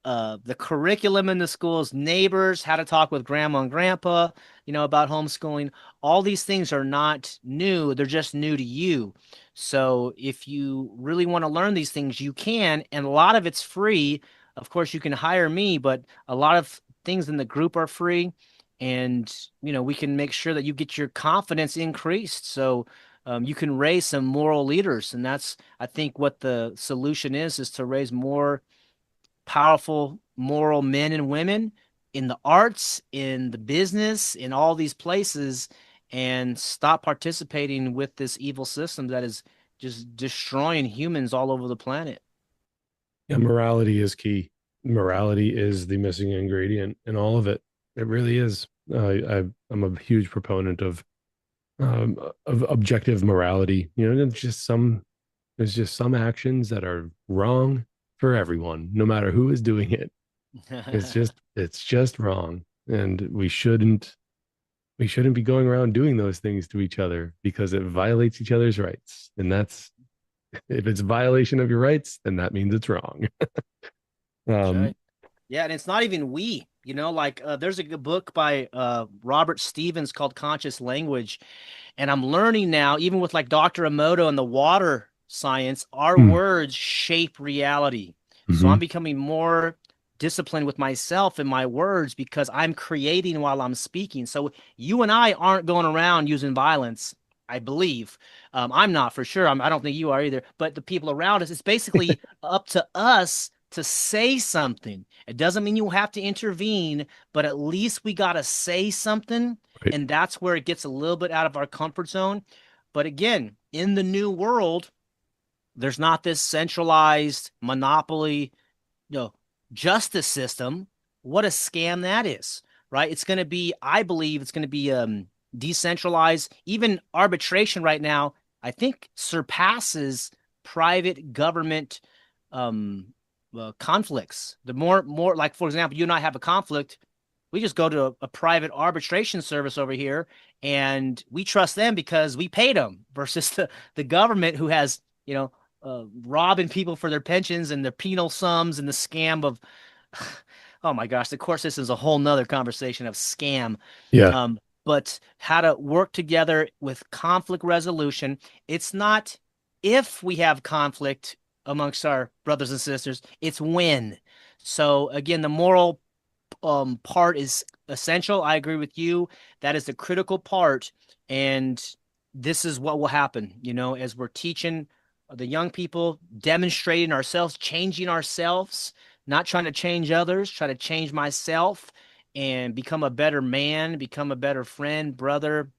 the curriculum in the schools, neighbors, how to talk with grandma and grandpa, about homeschooling. All these things are not new, they're just new to you. So if you really want to learn these things, you can, and a lot of it's free. Of course, you can hire me, but a lot of things in the group are free. And, we can make sure that you get your confidence increased. So you can raise some moral leaders. And that's, I think, what the solution is to raise more powerful moral men and women in the arts, in the business, in all these places, and stop participating with this evil system that is just destroying humans all over the planet. Yeah, morality is key. Morality is the missing ingredient in all of it. It really is. I'm a huge proponent of objective morality. There's just some actions that are wrong for everyone, no matter who is doing it. It's just wrong. And we shouldn't be going around doing those things to each other because it violates each other's rights. And that's if it's violation of your rights, then that means it's wrong. That's Um, right. Yeah, and it's not even we, like there's a good book by Robert Stevens called Conscious Language. And I'm learning now, even with like Dr. Emoto and the water science, our mm, words shape reality. So mhm, I'm becoming more disciplined with myself and my words because I'm creating while I'm speaking. So you and I aren't going around using violence, I believe. I'm not for sure. I don't think you are either. But the people around us, it's basically up to us to say something. It doesn't mean you have to intervene, but at least we got to say something, right, and that's where it gets a little bit out of our comfort zone. But again, in the new world, there's not this centralized monopoly, you know, justice system. What a scam that is, right? It's going to be, I believe, it's going to be decentralized. Even arbitration right now, I think, surpasses private government um, conflicts. The more like, for example, you and I have a conflict, we just go to a private arbitration service over here, and we trust them because we paid them versus the government who has, robbing people for their pensions and their penal sums and the scam of, oh my gosh, the court system is a whole nother conversation of scam. yeah, But how to work together with conflict resolution. It's not if we have conflict amongst our brothers and sisters, it's when. So again, the moral part is essential. I agree with you. That is the critical part. And this is what will happen, as we're teaching the young people, demonstrating ourselves, changing ourselves, not trying to change others, try to change myself and become a better man, become a better friend, brother,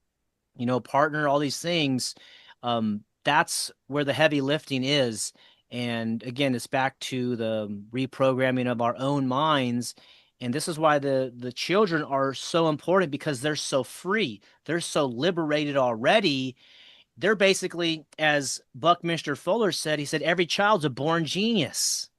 partner, all these things. That's where the heavy lifting is. And again, it's back to the reprogramming of our own minds. And this is why the children are so important because they're so free. They're so liberated already. They're basically, as Buckminster Fuller said, he said, every child's a born genius.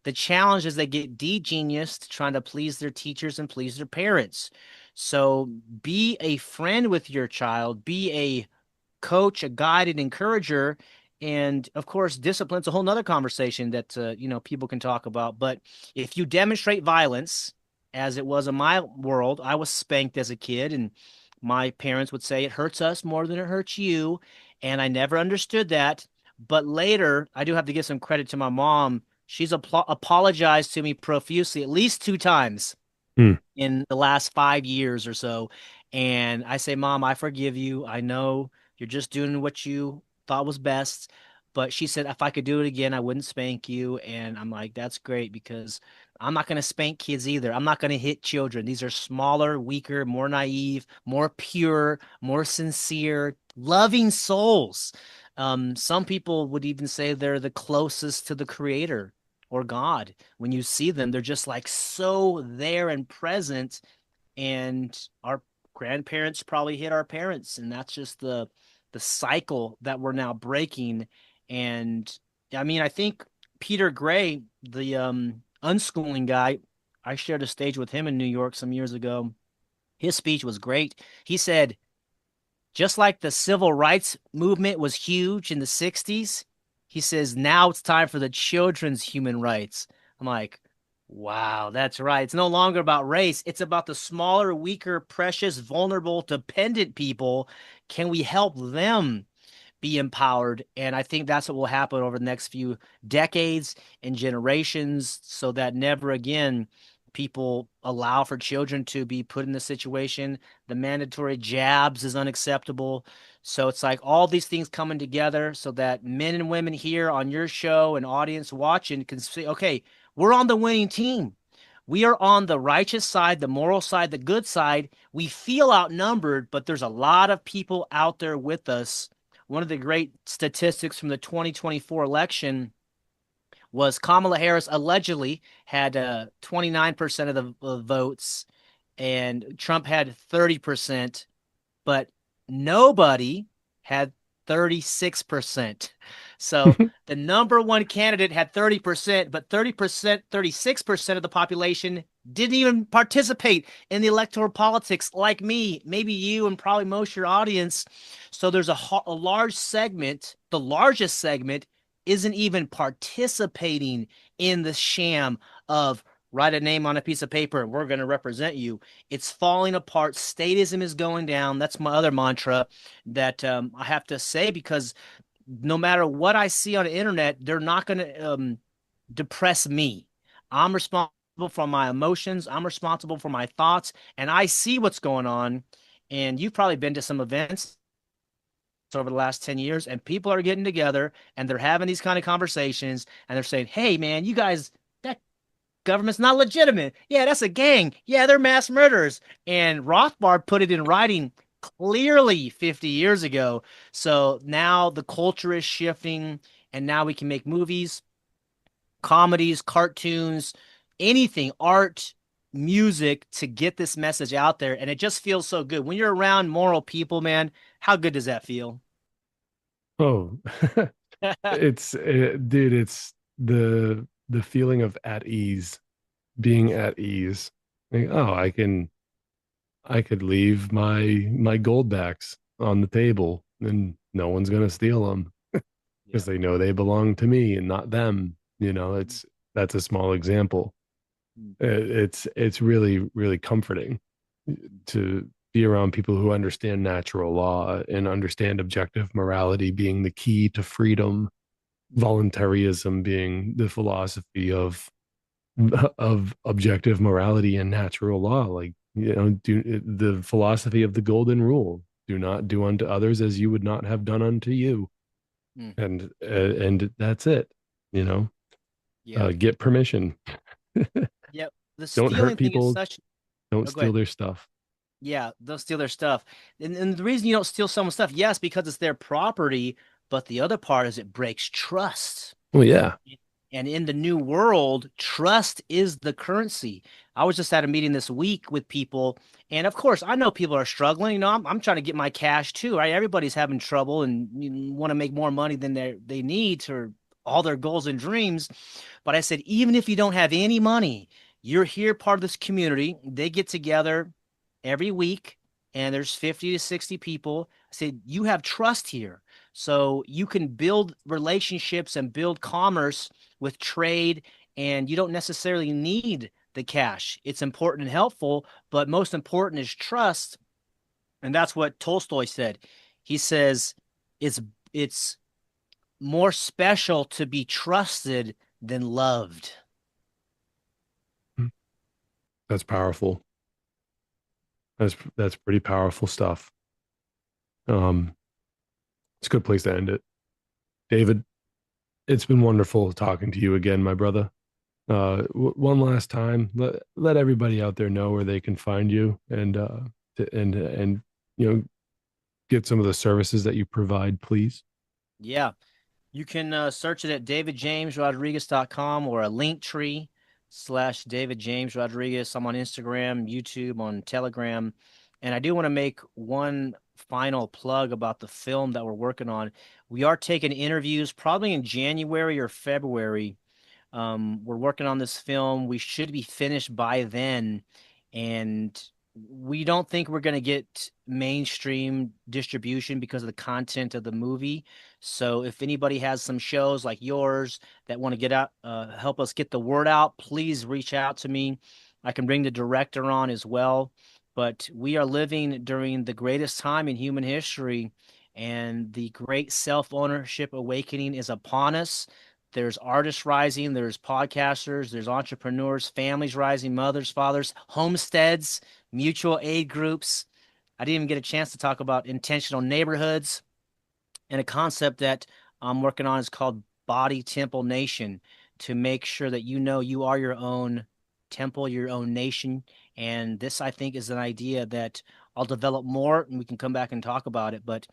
The challenge is they get de-geniused trying to please their teachers and please their parents. So be a friend with your child, be a coach, a guide, an encourager, and of course, discipline's a whole nother conversation that people can talk about. But if you demonstrate violence, as it was in my world, I was spanked as a kid, and my parents would say it hurts us more than it hurts you, and I never understood that. But later, I do have to give some credit to my mom. She's apologized to me profusely at least two times mm, in the last 5 years or so. And I say, Mom, I forgive you. I know you're just doing what you thought was best. But she said, if I could do it again, I wouldn't spank you. And I'm like, that's great because I'm not going to spank kids either. I'm not going to hit children. These are smaller, weaker, more naive, more pure, more sincere, loving souls. Some people would even say they're the closest to the creator or God. When you see them, they're just like so there and present. And our grandparents probably hit our parents, and that's just the cycle that we're now breaking. And I mean, I think Peter Gray, the unschooling guy, I shared a stage with him in New York some years ago. His speech was great. He said, just like the civil rights movement was huge in the 60s, he says, now it's time for the children's human rights. I'm like, wow, that's right. It's no longer about race. It's about the smaller, weaker, precious, vulnerable, dependent people. Can we help them be empowered? And I think that's what will happen over the next few decades and generations so that never again people allow for children to be put in this situation. The mandatory jabs is unacceptable. So it's like all these things coming together so that men and women here on your show and audience watching can say, okay, we're on the winning team. We are on the righteous side, the moral side, the good side. We feel outnumbered, but there's a lot of people out there with us. One of the great statistics from the 2024 election was Kamala Harris allegedly had 29% of the votes and Trump had 30%, but nobody had 36%. So the number one candidate had 30%, but 30%, 36% of the population didn't even participate in the electoral politics like me, maybe you, and probably most of your audience. So there's a large segment, the largest segment, isn't even participating in the sham of write a name on a piece of paper and we're going to represent you. It's falling apart. Statism is going down. That's my other mantra that I have to say, because no matter what I see on the internet, they're not going to depress me. I'm responsible for my emotions. I'm responsible for my thoughts, and I see what's going on. And you've probably been to some events over the last 10 years, and people are getting together and they're having these kind of conversations, and they're saying, hey, man, you guys, that government's not legitimate. Yeah, that's a gang. Yeah, they're mass murderers. And Rothbard put it in writing clearly 50 years ago. So now the culture is shifting, and now we can make movies, comedies, cartoons, anything, art, music to get this message out there. And it just feels so good. When you're around moral people, man, how good does that feel? Oh, dude, it's the feeling of at ease, being at ease. Like, oh, I could leave my gold backs on the table and no one's gonna steal them because Yeah. they know they belong to me and not them. That's a small example. It's really, really comforting to be around people who understand natural law and understand objective morality being the key to freedom, voluntarism being the philosophy of objective morality and natural law. Like, do the philosophy of the golden rule: do not do unto others as you would not have done unto you, Mm. and that's it. You know, Yeah. get permission. Yeah. The Don't stealing hurt thing is people. such. Don't Oh, go steal ahead. their stuff. Yeah, they'll steal their stuff. And the reason you don't steal someone's stuff, yes, because it's their property, but the other part is it breaks trust. Well, yeah. And in the new world, trust is the currency. I was just at a meeting this week with people, and of course, I know people are struggling. I'm trying to get my cash too, right? Everybody's having trouble and want to make more money than they need for all their goals and dreams. But I said, even if you don't have any money, you're here part of this community. They get together every week, and there's 50 to 60 people. I said, you have trust here. So you can build relationships and build commerce with trade, and you don't necessarily need the cash. It's important and helpful, but most important is trust. And that's what Tolstoy said. He says it's it's more special to be trusted than loved. That's powerful. That's pretty powerful stuff. Um, it's a good place to end it. David, it's been wonderful talking to you again, my brother. One last time, let everybody out there know where they can find you and you know get some of the services that you provide, please. Yeah. You can search it at davidjamesrodriguez.com or a link tree / David James Rodriguez. I'm on Instagram, YouTube, on Telegram. And I do want to make one final plug about the film that we're working on. We are taking interviews probably in January or February. We're working on this film. We should be finished by then. And we don't think we're going to get mainstream distribution because of the content of the movie. So if anybody has some shows like yours that want to get out, help us get the word out, please reach out to me. I can bring the director on as well. But we are living during the greatest time in human history, and the great self-ownership awakening is upon us. There's artists rising, there's podcasters, there's entrepreneurs, families rising, mothers, fathers, homesteads, mutual aid groups. I didn't even get a chance to talk about intentional neighborhoods, and a concept that I'm working on is called Body Temple Nation, to make sure that you know you are your own temple, your own nation. And this, I think, is an idea that I'll develop more and we can come back and talk about it. But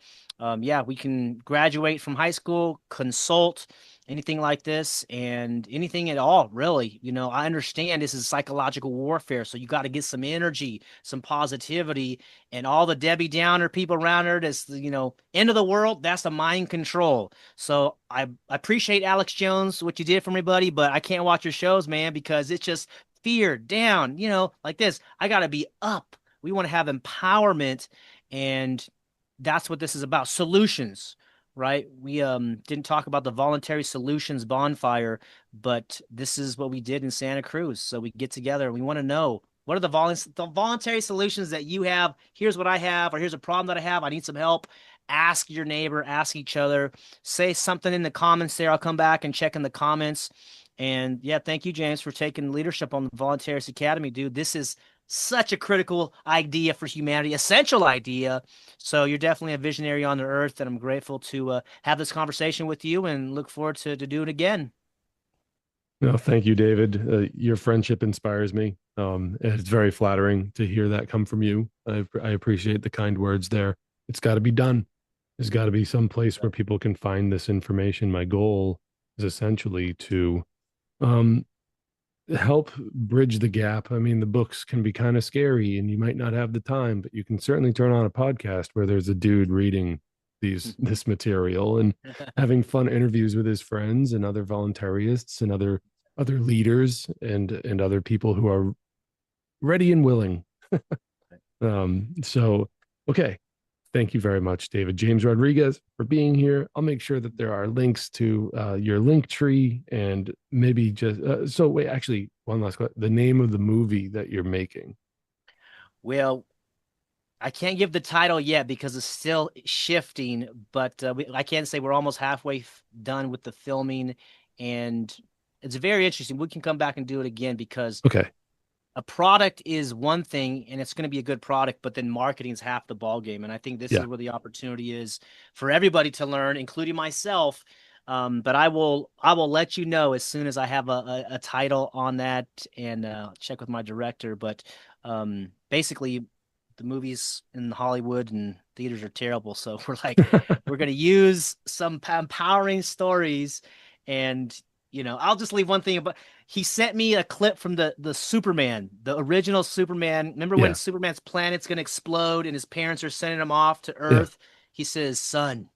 yeah, we can graduate from high school, consult, anything like this, and anything at all, really. I understand this is psychological warfare, so you got to get some energy, some positivity, and all the Debbie Downer people around her that's, end of the world, that's the mind control. So I appreciate Alex Jones, what you did for me, buddy, but I can't watch your shows, man, because it's just fear down, like this. I got to be up. We want to have empowerment, and that's what this is about. Solutions, right? We didn't talk about the voluntary solutions bonfire, but this is what we did in Santa Cruz. So we get together. We want to know, what are the voluntary solutions that you have? Here's what I have, or here's a problem that I have. I need some help. Ask your neighbor, ask each other, say something in the comments there. I'll come back and check in the comments. And yeah, thank you, James, for taking leadership on the Voluntarist Academy, dude. This is such a critical idea for humanity, essential idea. So you're definitely a visionary on the earth, and I'm grateful to have this conversation with you and look forward to do it again. No, thank you, David. Your friendship inspires me. It's very flattering to hear that come from you. I appreciate the kind words there. It's got to be done. There's got to be some place where people can find this information. My goal is essentially to um, help bridge the gap. I mean, the books can be kind of scary and you might not have the time, but you can certainly turn on a podcast where there's a dude reading this material and having fun interviews with his friends and other voluntarists and other leaders and other people who are ready and willing. So okay. Thank you very much, David James Rodriguez, for being here. I'll make sure that there are links to your link tree and maybe just so wait, actually, one last question. The name of the movie that you're making. Well, I can't give the title yet because it's still shifting, but I can say we're almost halfway done with the filming, and it's very interesting. We can come back and do it again because Okay. a product is one thing and it's going to be a good product, but then marketing is half the ball game. And I think this is Yeah. where the opportunity is for everybody to learn, including myself. But I will let you know as soon as I have a title on that, and check with my director. But basically, the movies in Hollywood and theaters are terrible. So we're going to use some empowering stories, and I'll just leave one thing about. He sent me a clip from the Superman, the original Superman. Remember when Yeah. Superman's planet's gonna explode and his parents are sending him off to Yeah. Earth? He says, "Son,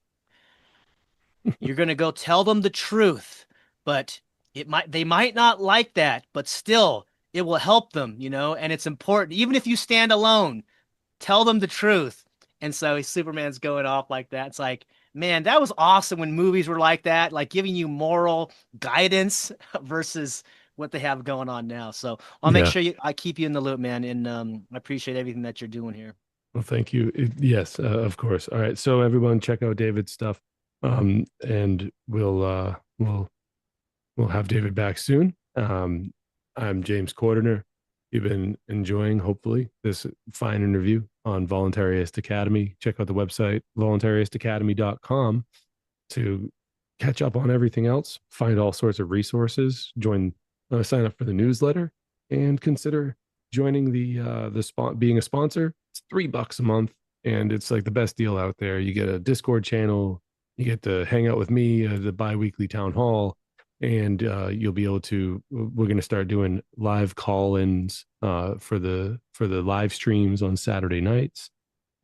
you're gonna go tell them the truth, but they might not like that, but still, it will help them, and it's important. Even if you stand alone, tell them the truth." And so Superman's going off like that. It's like, man, that was awesome when movies were like that, like giving you moral guidance versus what they have going on now. So I'll make Yeah. sure I keep you in the loop, man. And I appreciate everything that you're doing here. Well, thank you. Yes, of course. All right. So everyone check out David's stuff. And we'll have David back soon. I'm James Cordiner. You've been enjoying, hopefully, this fine interview on Voluntarist Academy. Check out the website, voluntaristacademy.com, to catch up on everything else, find all sorts of resources, sign up for the newsletter, and consider joining being a sponsor. It's $3 a month, and it's like the best deal out there. You get a Discord channel, you get to hang out with me at the biweekly town hall, and you'll be able to. We're going to start doing live call-ins for the live streams on Saturday nights,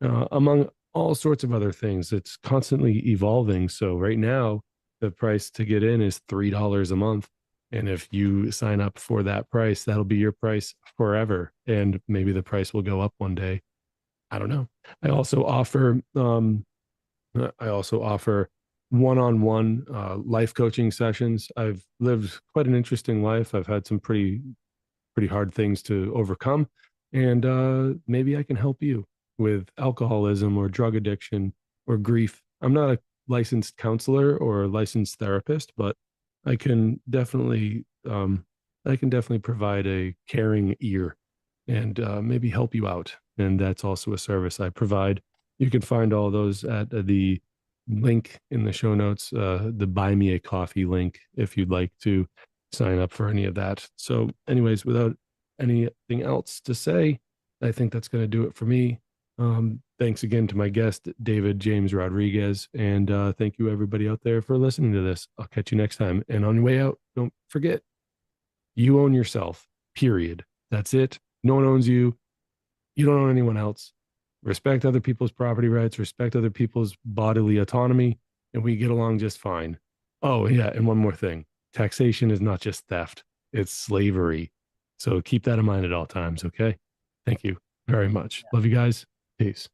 among all sorts of other things. It's constantly evolving. So right now, the price to get in is $3 a month. And if you sign up for that price, that'll be your price forever. And maybe the price will go up one day. I don't know. I also offer one-on-one life coaching sessions. I've lived quite an interesting life. I've had some pretty hard things to overcome, and maybe I can help you with alcoholism or drug addiction or grief. I'm not a licensed counselor or a licensed therapist, but I can definitely provide a caring ear and maybe help you out. And that's also a service I provide. You can find all those at the link in the show notes, the Buy Me a Coffee link, if you'd like to sign up for any of that. So, anyways, without anything else to say, I think that's going to do it for me. Thanks again to my guest, David James Rodriguez. And thank you, everybody out there, for listening to this. I'll catch you next time. And on your way out, don't forget, you own yourself, period. That's it. No one owns you. You don't own anyone else. Respect other people's property rights, respect other people's bodily autonomy, and we get along just fine. Oh, yeah. And one more thing, taxation is not just theft, it's slavery. So keep that in mind at all times. Okay. Thank you very much. Love you guys. Peace.